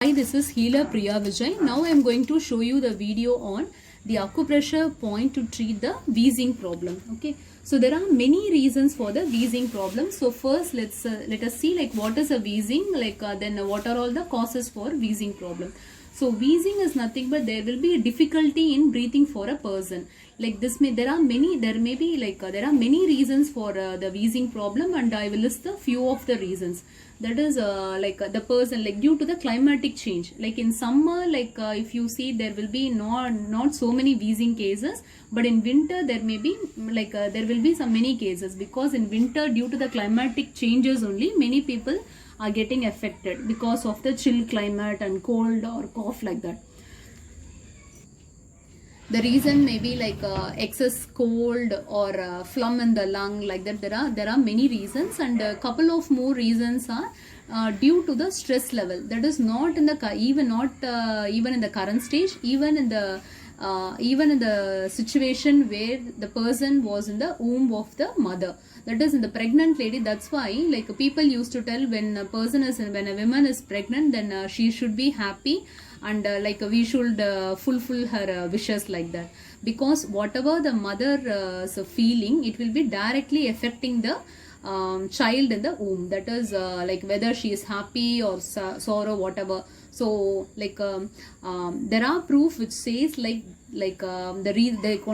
Hi, this is healer Priya Vijay. Now I am going to show you the video on the acupressure point to treat the wheezing problem. Okay, so there are many reasons for the wheezing problem. So first, let us see like what is a wheezing, then what are all the causes for wheezing problem. So wheezing is nothing but there will be a difficulty in breathing for a person. Like this there are many reasons for the wheezing problem, and I will list the few of the reasons. That is the person, like due to the climatic change, like in summer, if you see, there will be not so many wheezing cases, but in winter there may be there will be some many cases, because in winter, due to the climatic changes only, many people are getting affected because of the chill climate and cold or cough like that. The reason may be excess cold or phlegm in the lung, like that. There are many reasons, and a couple of more reasons are due to the stress level. That is not in the even in the current stage, even in the situation where the person was in the womb of the mother. That is in the pregnant lady. That's why people used to tell, when a woman is pregnant, then she should be happy, and we should fulfill her wishes, like that, because whatever the mother is feeling, it will be directly affecting the child in the womb. That is whether she is happy or sorrow, whatever. So there are proof which says one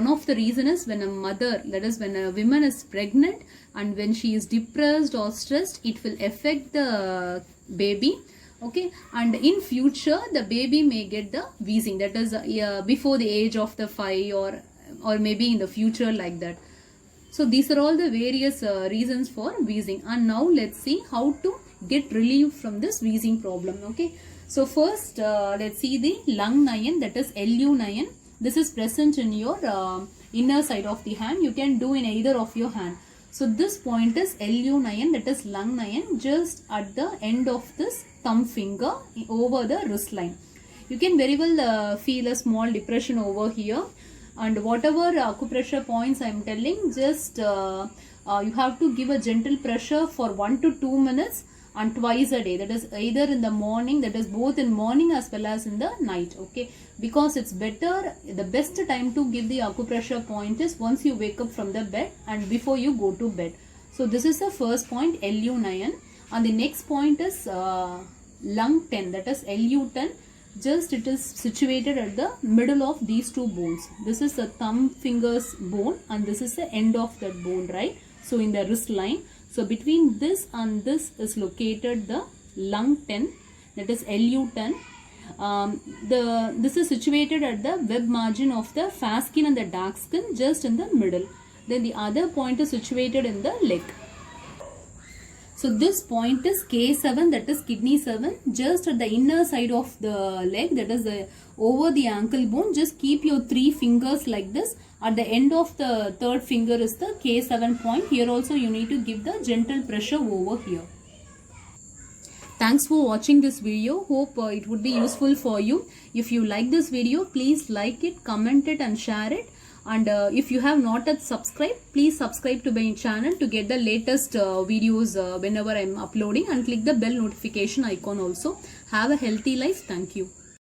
of the reason is when a mother, that is when a woman is pregnant, and when she is depressed or stressed, it will affect the baby. Okay, and in future the baby may get the wheezing, that is before the age of the 5 or maybe in the future, like that. So these are all the various reasons for wheezing, and now let's see how to get relief from this wheezing problem. Okay, so first let's see the lung nayan, that is LU nayan. This is present in your inner side of the hand. You can do in either of your hand. So this point is LU nayan, that is lung nayan, just at the end of this thumb finger over the wrist line. You can very well feel a small depression over here, and whatever acupressure points I am telling, just you have to give a gentle pressure for 1 to 2 minutes, and twice a day, that is either in the morning, that is both in morning as well as in the night. Okay, because it's better, the best time to give the acupressure point is once you wake up from the bed and before you go to bed. So this is the first point, LU nayan, and the next point is lung 10, that is LU 10. Just it is situated at the middle of these two bones. This is the thumb fingers bone, and this is the end of that bone, right? So in the wrist line, so between this and this is located the lung 10, that is LU 10. This is situated at the web margin of the fair skin and the dark skin, just in the middle. Then the other point is situated in the leg. So this point is K7, that is kidney 7, just at the inner side of the leg, that is over the ankle bone. Just keep your 3 fingers like this. At the end of the third finger is the K7 point. Here also you need to give the gentle pressure over here. Thanks for watching this video. Hope it would be useful for you. If you like this video, please like it, comment it and share it. And if you have not yet subscribed, please subscribe to my channel to get the latest videos whenever I am uploading, and click the bell notification icon also. Have a healthy life. Thank you.